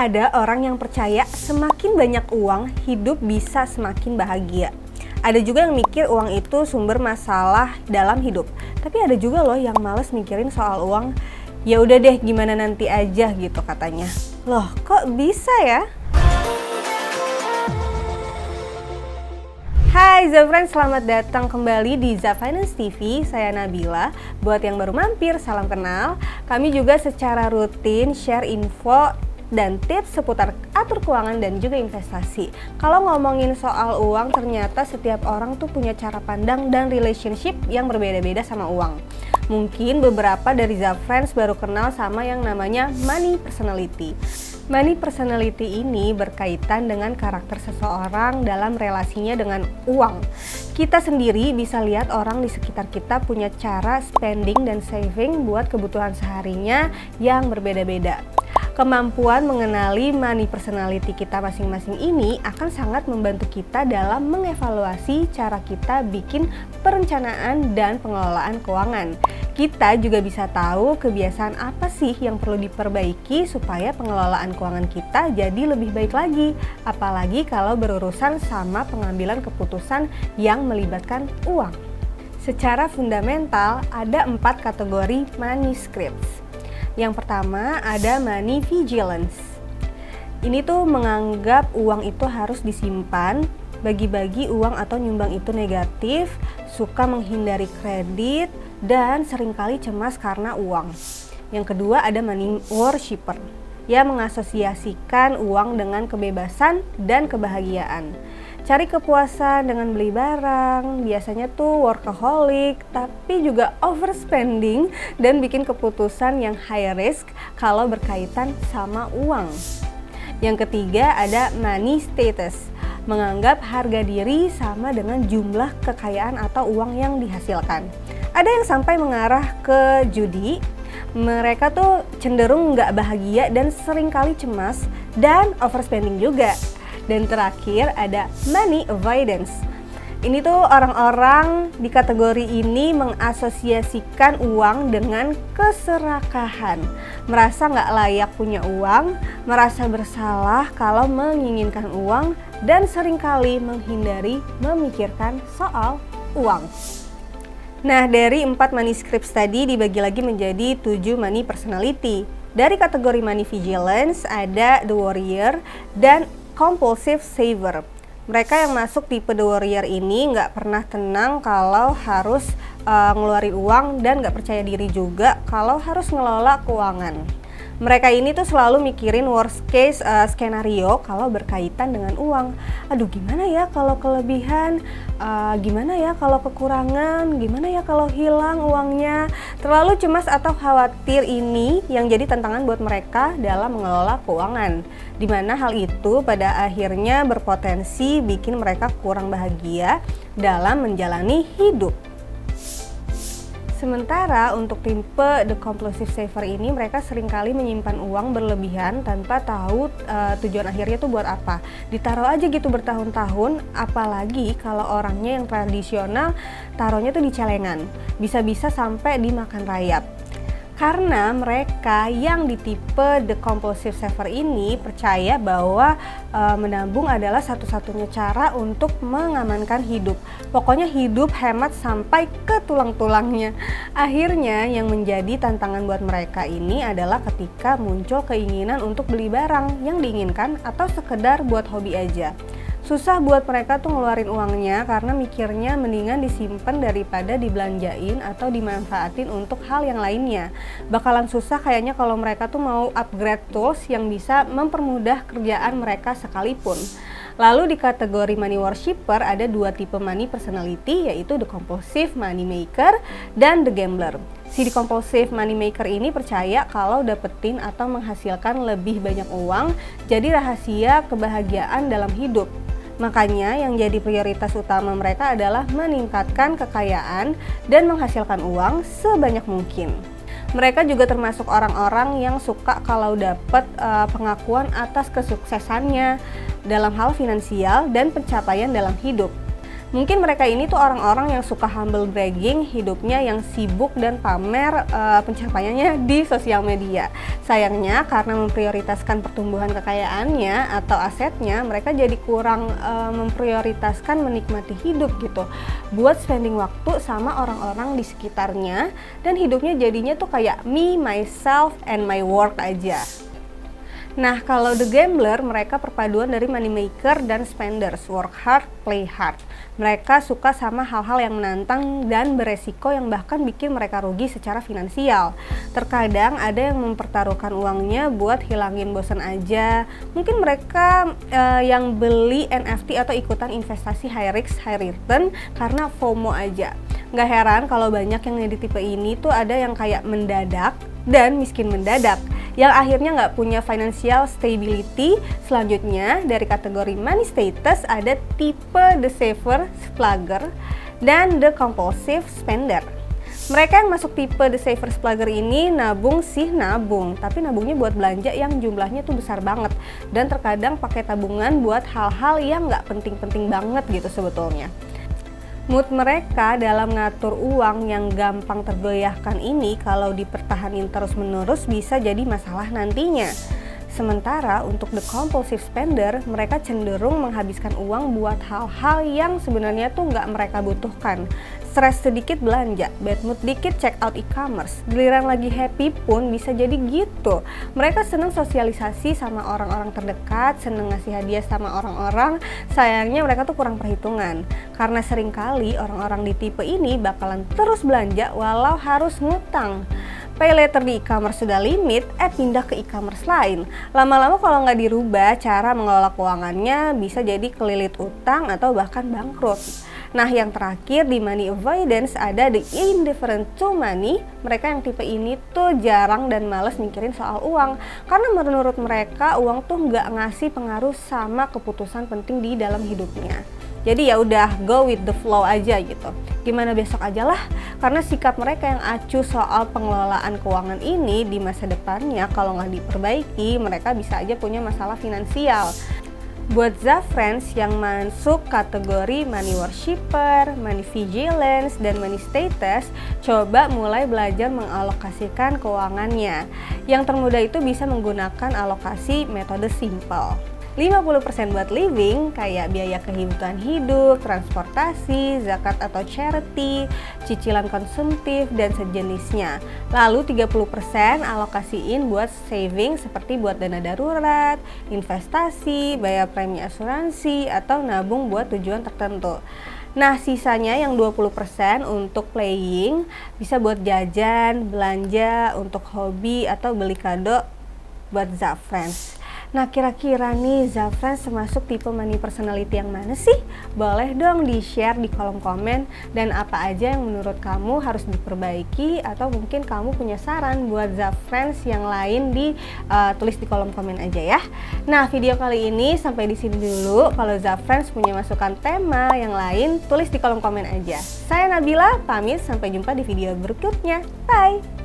Ada orang yang percaya semakin banyak uang, hidup bisa semakin bahagia. Ada juga yang mikir uang itu sumber masalah dalam hidup. Tapi ada juga loh yang males mikirin soal uang. Ya udah deh, gimana nanti aja gitu katanya. Loh, kok bisa ya? Hai Zafriends, selamat datang kembali di Zafinance TV. Saya Nabila. Buat yang baru mampir, salam kenal. Kami juga secara rutin share info dan tips seputar atur keuangan dan juga investasi. Kalau ngomongin soal uang, ternyata setiap orang tuh punya cara pandang dan relationship yang berbeda-beda sama uang. Mungkin beberapa dari Zafriends baru kenal sama yang namanya money personality. Money personality ini berkaitan dengan karakter seseorang dalam relasinya dengan uang. Kita sendiri bisa lihat orang di sekitar kita punya cara spending dan saving buat kebutuhan seharinya yang berbeda-beda. Kemampuan mengenali money personality kita masing-masing ini akan sangat membantu kita dalam mengevaluasi cara kita bikin perencanaan dan pengelolaan keuangan. Kita juga bisa tahu kebiasaan apa sih yang perlu diperbaiki supaya pengelolaan keuangan kita jadi lebih baik lagi. Apalagi kalau berurusan sama pengambilan keputusan yang melibatkan uang. Secara fundamental ada 4 kategori money scripts. Yang pertama ada money vigilance. Ini tuh menganggap uang itu harus disimpan, bagi-bagi uang atau nyumbang itu negatif, suka menghindari kredit, dan seringkali cemas karena uang. Yang kedua ada money worshipper, yang mengasosiasikan uang dengan kebebasan dan kebahagiaan. Cari kepuasan dengan beli barang, biasanya tuh workaholic, tapi juga overspending dan bikin keputusan yang high risk kalau berkaitan sama uang. Yang ketiga ada money status, menganggap harga diri sama dengan jumlah kekayaan atau uang yang dihasilkan. Ada yang sampai mengarah ke judi, mereka tuh cenderung nggak bahagia dan seringkali cemas dan overspending juga. Dan terakhir ada money avoidance. Ini tuh orang-orang di kategori ini mengasosiasikan uang dengan keserakahan. Merasa nggak layak punya uang, merasa bersalah kalau menginginkan uang, dan seringkali menghindari memikirkan soal uang. Nah, dari 4 money scripts tadi dibagi lagi menjadi 7 money personality. Dari kategori money vigilance ada the warrior dan compulsive saver. Mereka yang masuk tipe the warrior ini nggak pernah tenang kalau harus ngeluarin uang dan nggak percaya diri juga kalau harus ngelola keuangan. Mereka ini tuh selalu mikirin worst case skenario kalau berkaitan dengan uang. Aduh, gimana ya kalau kelebihan, gimana ya kalau kekurangan, gimana ya kalau hilang uangnya. Terlalu cemas atau khawatir ini yang jadi tantangan buat mereka dalam mengelola keuangan. Dimana hal itu pada akhirnya berpotensi bikin mereka kurang bahagia dalam menjalani hidup. Sementara untuk tipe the compulsive saver ini, mereka seringkali menyimpan uang berlebihan tanpa tahu tujuan akhirnya tuh buat apa. Ditaruh aja gitu bertahun-tahun, apalagi kalau orangnya yang tradisional taruhnya tuh di celengan. Bisa-bisa sampai dimakan rayap. Karena mereka yang di tipe the compulsive saver ini percaya bahwa menabung adalah satu-satunya cara untuk mengamankan hidup. Pokoknya hidup hemat sampai ke tulang-tulangnya. Akhirnya yang menjadi tantangan buat mereka ini adalah ketika muncul keinginan untuk beli barang yang diinginkan atau sekedar buat hobi aja. Susah buat mereka tuh ngeluarin uangnya karena mikirnya mendingan disimpan daripada dibelanjain atau dimanfaatin untuk hal yang lainnya. Bakalan susah kayaknya kalau mereka tuh mau upgrade tools yang bisa mempermudah kerjaan mereka sekalipun. Lalu di kategori money worshipper ada 2 tipe money personality, yaitu the compulsive money maker dan the gambler. Si the compulsive money maker ini percaya kalau dapetin atau menghasilkan lebih banyak uang jadi rahasia kebahagiaan dalam hidup. Makanya yang jadi prioritas utama mereka adalah meningkatkan kekayaan dan menghasilkan uang sebanyak mungkin. Mereka juga termasuk orang-orang yang suka kalau dapat pengakuan atas kesuksesannya dalam hal finansial dan pencapaian dalam hidup. Mungkin mereka ini tuh orang-orang yang suka humble bragging, hidupnya yang sibuk dan pamer pencapaiannya di sosial media. Sayangnya karena memprioritaskan pertumbuhan kekayaannya atau asetnya, mereka jadi kurang memprioritaskan menikmati hidup gitu. Buat spending waktu sama orang-orang di sekitarnya, dan hidupnya jadinya tuh kayak me, myself, and my work aja. Nah, kalau The Gambler, mereka perpaduan dari money maker dan spenders, work hard, play hard. Mereka suka sama hal-hal yang menantang dan beresiko yang bahkan bikin mereka rugi secara finansial. Terkadang ada yang mempertaruhkan uangnya buat hilangin bosan aja. Mungkin mereka yang beli NFT atau ikutan investasi high risk, high return karena FOMO aja. Nggak heran kalau banyak yang di tipe ini tuh ada yang kayak mendadak dan miskin mendadak, yang akhirnya nggak punya financial stability. Selanjutnya dari kategori money status ada tipe the saver splurger dan the compulsive spender. Mereka yang masuk tipe the saver splurger ini nabung sih nabung, tapi nabungnya buat belanja yang jumlahnya tuh besar banget, dan terkadang pakai tabungan buat hal-hal yang nggak penting-penting banget gitu sebetulnya. Mood mereka dalam ngatur uang yang gampang tergoyahkan ini kalau dipertahanin terus-menerus bisa jadi masalah nantinya. Sementara untuk the compulsive spender, mereka cenderung menghabiskan uang buat hal-hal yang sebenarnya tuh nggak mereka butuhkan. Stres sedikit belanja, bad mood dikit check out e-commerce, giliran lagi happy pun bisa jadi gitu. Mereka seneng sosialisasi sama orang-orang terdekat, seneng ngasih hadiah sama orang-orang. Sayangnya mereka tuh kurang perhitungan, karena seringkali orang-orang di tipe ini bakalan terus belanja walau harus ngutang. Pay later di e-commerce sudah limit, pindah ke e-commerce lain. Lama-lama kalau nggak dirubah cara mengelola keuangannya, bisa jadi kelilit utang atau bahkan bangkrut. Nah, yang terakhir di money avoidance ada the indifferent to money. Mereka yang tipe ini tuh jarang dan males mikirin soal uang, karena menurut mereka uang tuh nggak ngasih pengaruh sama keputusan penting di dalam hidupnya. Jadi ya udah go with the flow aja gitu. Gimana besok aja lah, karena sikap mereka yang acuh soal pengelolaan keuangan ini di masa depannya kalau nggak diperbaiki, mereka bisa aja punya masalah finansial. Buat Zafriends yang masuk kategori money worshipper, money vigilance, dan money status, coba mulai belajar mengalokasikan keuangannya. Yang termudah itu bisa menggunakan alokasi metode simple. 50% buat living, kayak biaya kehidupan hidup, transportasi, zakat atau charity, cicilan konsumtif, dan sejenisnya. Lalu 30% alokasiin buat saving seperti buat dana darurat, investasi, bayar premi asuransi, atau nabung buat tujuan tertentu. Nah, sisanya yang 20% untuk playing, bisa buat jajan, belanja, untuk hobi, atau beli kado buat Zafriends. Nah, kira-kira nih Zafriends termasuk tipe money personality yang mana sih? Boleh dong di-share di kolom komen, dan apa aja yang menurut kamu harus diperbaiki, atau mungkin kamu punya saran buat Zafriends yang lain tulis di kolom komen aja ya. Nah, video kali ini sampai di sini dulu. Kalau Zafriends punya masukan tema yang lain, tulis di kolom komen aja. Saya Nabila, pamit, sampai jumpa di video berikutnya. Bye!